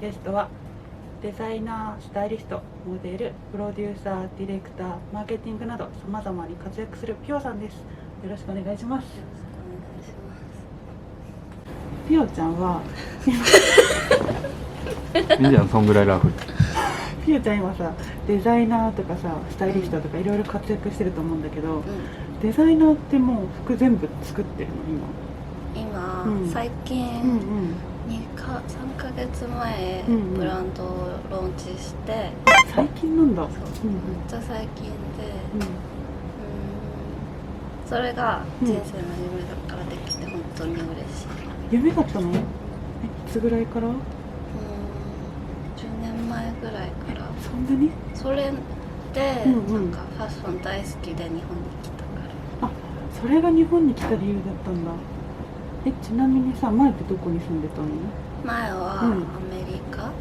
ゲストはデザイナー、スタイリスト、モデル、プロデューサー、ディレクター、マーケティングなどさまざまに活躍するピオさんです。よろしくお願いします。ピオちゃんはいいじゃん、そんぐらいラフ。ピオちゃん今さ、デザイナーとかさ、スタイリストとかいろいろ活躍してると思うんだけど、デザイナーってもう服全部作ってるの今、最近、3ヶ月前、ブランドをローンチして、最近なんだ。めっちゃ最近で、それが人生の夢だからできて本当に嬉しい。夢だったの？いつぐらいから？10年前ぐらいから。そんなに？それで、なんかファッション大好きで日本に来たから。あ、それが日本に来た理由だったんだ。ちなみにさ、前ってどこに住んでたの？前はアメリカ、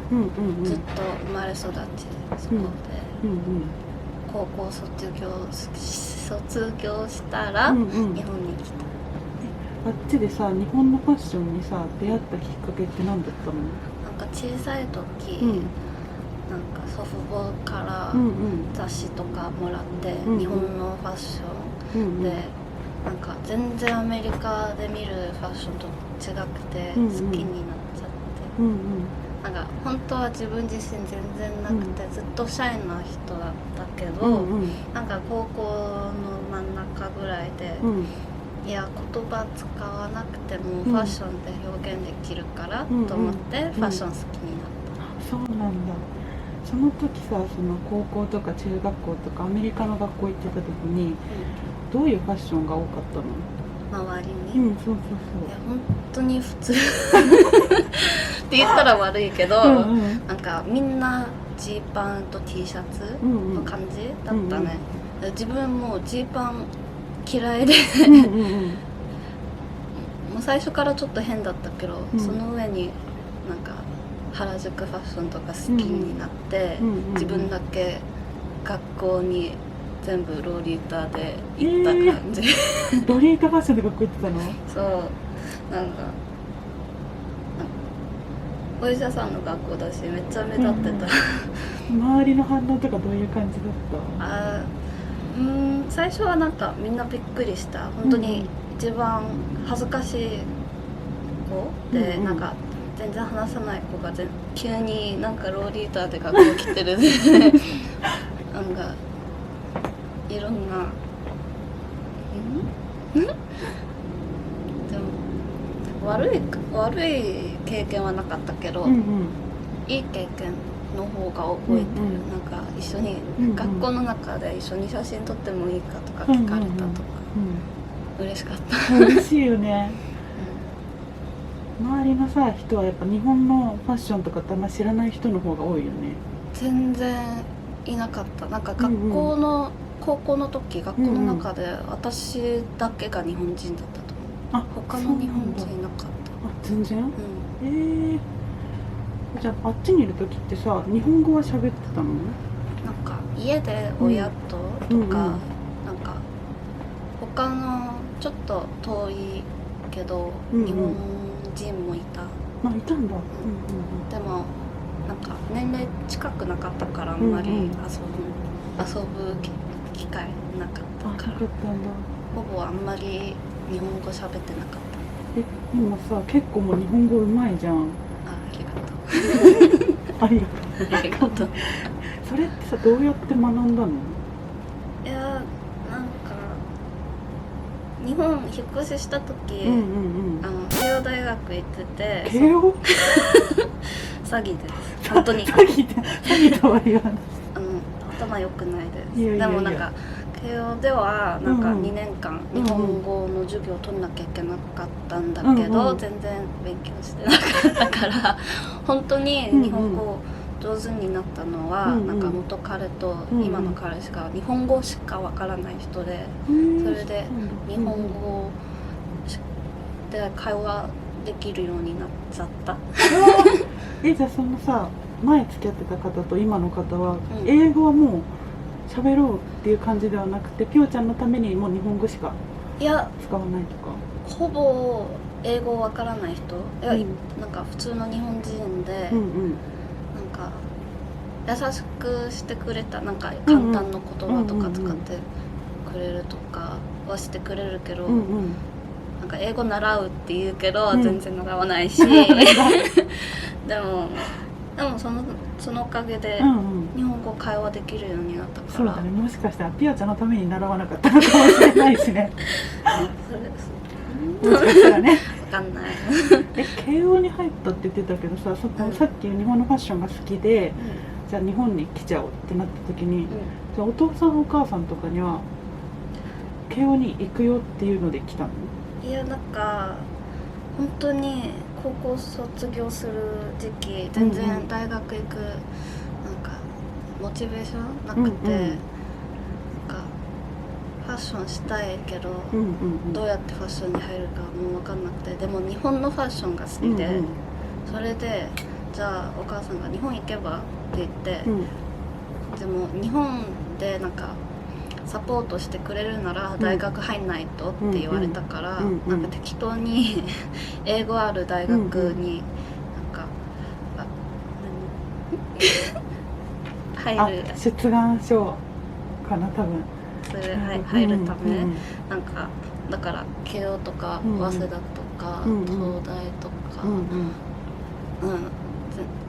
ずっと生まれ育ちそこで、高校卒業したら、日本に来た。あっちでさ、日本のファッションにさ出会ったきっかけって何だったの？なんか小さい時、なんか祖父母から雑誌とかもらって、日本のファッションで、なんか全然アメリカで見るファッションと違くて好きになっちゃって、なんか本当は自分自身全然なくて、ずっとシャイな人だったけど、なんか高校の真ん中ぐらいで、いや言葉使わなくてもファッションで表現できるからと思ってファッション好きになった。そうなんだ。その時さ、その高校とか中学校とかアメリカの学校行ってた時に、どういうファッションが多かったの？周りに、そう。いや本当に普通って言ったら悪いけど、なんかみんなジーパンと T シャツの感じだったね。自分もジーパン嫌いでもう最初からちょっと変だったけど、その上になんか原宿ファッションとか好きになって、自分だけ学校に全部ロリータで行った感じ、ロリータファッションで学校行ってたの？そう、なんかお医者さんの学校だしめっちゃ目立ってた、周りの反応とかどういう感じだった？最初はなんかみんなびっくりした。本当に一番恥ずかしい子で、なんか全然話さない子が急になんかローリーターで学校来てるなんかいろんなでも悪い経験はなかったけど、いい経験の方が覚えてる。なんか一緒に、学校の中で一緒に写真撮ってもいいかとか聞かれたとか、嬉しかった。嬉しいよね。周りのさ人はやっぱ日本のファッションとかってあんま知らない人の方が多いよね。全然いなかった。なんか学校の、高校の時学校の中で私だけが日本人だったと思う。他の日本人いなかった。全然？じゃああっちにいる時ってさ、日本語は喋ってたの？なんか家で親とか、なんか他のちょっと遠いけど、日本人もいた。いたんだ。でもなんか年齢近くなかったからあんまり遊ぶ機会なかったから、ほぼあんまり日本語喋ってなかった。今さ結構もう日本語うまいじゃん。ありがとう。それってさ、どうやって学んだの？いや、なんか日本引っ越しした時、慶応大学行ってて。慶応？詐欺です。本当に。詐欺とは言わない。頭良くないです。でもなんか慶応ではなんか2年間日本語の授業を取んなきゃいけなかったんだけど、全然勉強してなかったから本当に日本語上手になったのは、なんか元彼と今の彼氏が日本語しかわからない人で、それで日本語で会話できるようになっちゃった。じゃあそのさ、前付き合ってた方と今の方は、英語はもう喋ろうっていう感じではなくて、ピオちゃんのためにもう日本語しか使わないとか？ほぼ英語わからない人、なんか普通の日本人で、なんか優しくしてくれた、なんか簡単な言葉とか使ってくれるとかはしてくれるけど、なんか英語習うって言うけど、全然習わないしでもそのおかげで日本語会話できるようになったから、そうだね、もしかしたらピアちゃんのために習わなかったのかもしれないしねもしかしたらね分かんない慶応に入ったって言ってたけどさ、さっき日本のファッションが好きで、じゃあ日本に来ちゃおうってなった時に、じゃあお父さんお母さんとかには慶応に行くよっていうので来たの？いや、なんか本当に高校卒業する時期全然大学行くなんかモチベーションなくて、なんかファッションしたいけど、どうやってファッションに入るかもう分かんなくて、でも日本のファッションが好きで、それでじゃあお母さんが日本行けばって言って、でも日本でなんかサポートしてくれるなら大学入んないとって言われたから、なんか適当に英語ある大学になんか入る、出願書かな多分、それ入るため、なんかだから慶応とか早稲田とか東大とか、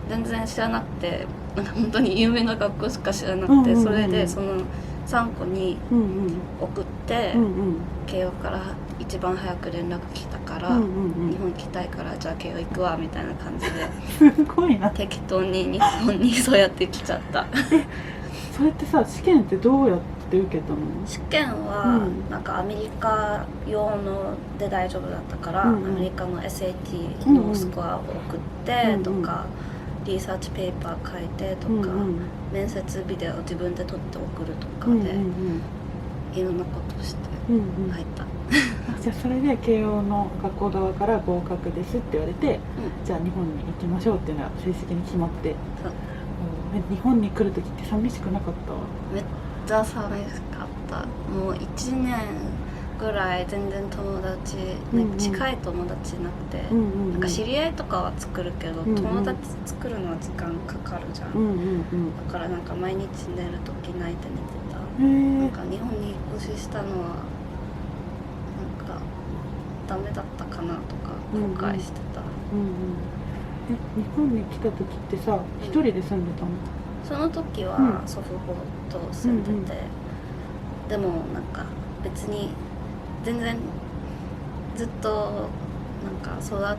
全然知らなくて、なんか本当に有名な学校しか知らなくて、それでその3個に送って、慶応から一番早く連絡来たから、日本行きたいからじゃあ慶応行くわみたいな感じですごいな、適当に日本にそうやって来ちゃったそれってさ、試験ってどうやって受けたの？試験はなんかアメリカ用ので大丈夫だったから、アメリカの SAT のスコアを送ってとか、リサーチペーパー書いてとか、面接ビデオ自分で撮って送るとかで、いろんなことして入った、じゃあそれで慶応の学校側から合格ですって言われて、じゃあ日本に行きましょうっていうのは正式に決まって、日本に来る時って寂しくなかった？めっちゃ寂しかった。もう1年ぐらい全然友達、近い友達なくて、なんか知り合いとかは作るけど、友達作るのは時間かかるじゃん、だからなんか毎日寝る時泣いて寝てた。なんか日本に引っ越ししたのはなんかダメだったかなとか後悔してた。日本に来た時ってさ、一人で住んでたの？その時は祖父母と住んでて、でもなんか別に全然ずっとなんか育っ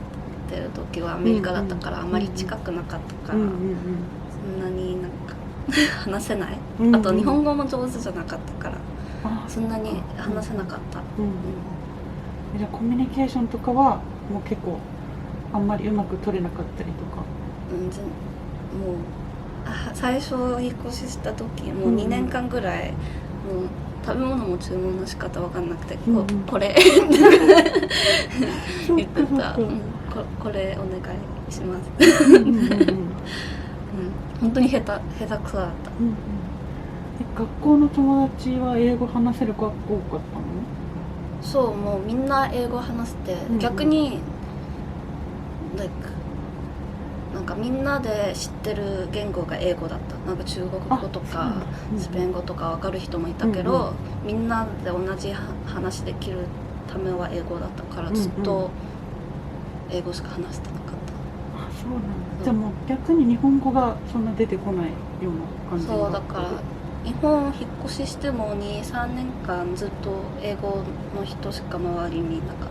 てる時はアメリカだったから、あまり近くなかったから、そんなになんか話せない、あと日本語も上手じゃなかったから、そんなに話せなかった。じゃあコミュニケーションとかはもう結構あんまりうまく取れなかったりとか？もう最初引っ越しした時もう2年間ぐらい、もう食べ物も注文の仕方わかんなくて、これ言ってた、これお願いします本当に下手くそだった。学校の友達は英語話せる子が多かったの？そう、もうみんな英語話して、逆になんかみんなで知ってる言語が英語だった。なんか中国語とかスペイン語とか分かる人もいたけど、みんなで同じ話できるためは英語だったから、ずっと英語しか話してなかった。あ、そうなんだ。じゃあもう逆に日本語がそんな出てこないような感じだった？そうだから日本引っ越ししても 2,3 年間ずっと英語の人しか周りにいなかっ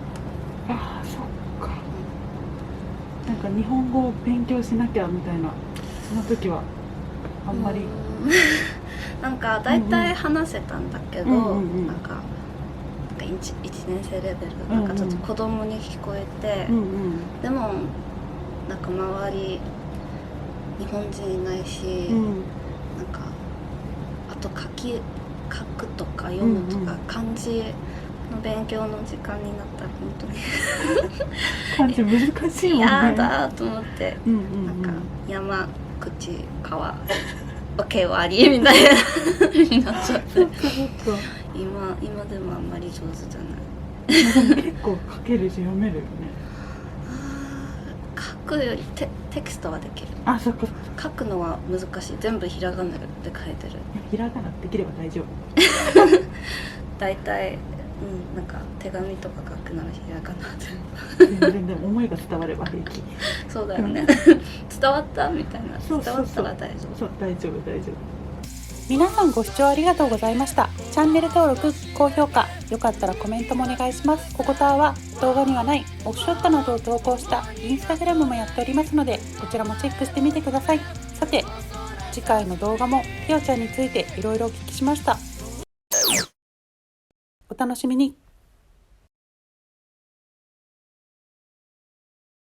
た。ああ、そっか。なんか日本語を勉強しなきゃみたいな、その時はあんまりなんか大体話せたんだけど、なんか 1年生レベル、なんかちょっと子供に聞こえて、でもなんか周り日本人いないし、なんかあと書くとか読むとか、漢字の勉強の時間になったら本当に漢字難しいもんね。やだと思って、なんか山口川OK 終わりみたいなになっちゃって今でもあんまり上手じゃない結構書けるし読めるよね。くよりテキストはできる。あ、そっか。書くのは難しい。全部ひらがなで書いてる。ひらがなできれば大丈夫。大体、なんか手紙とか書くならひらがなで全然思いが伝われば平気。そうだよね。伝わったみたいな。伝わったら大丈夫。そう、大丈夫大丈夫。皆さんご視聴ありがとうございました。チャンネル登録、高評価、よかったらコメントもお願いします。ここたわは動画にはないオフショットなどを投稿したインスタグラムもやっておりますので、こちらもチェックしてみてください。さて、次回の動画もひよちゃんについていろいろお聞きしました。お楽しみに。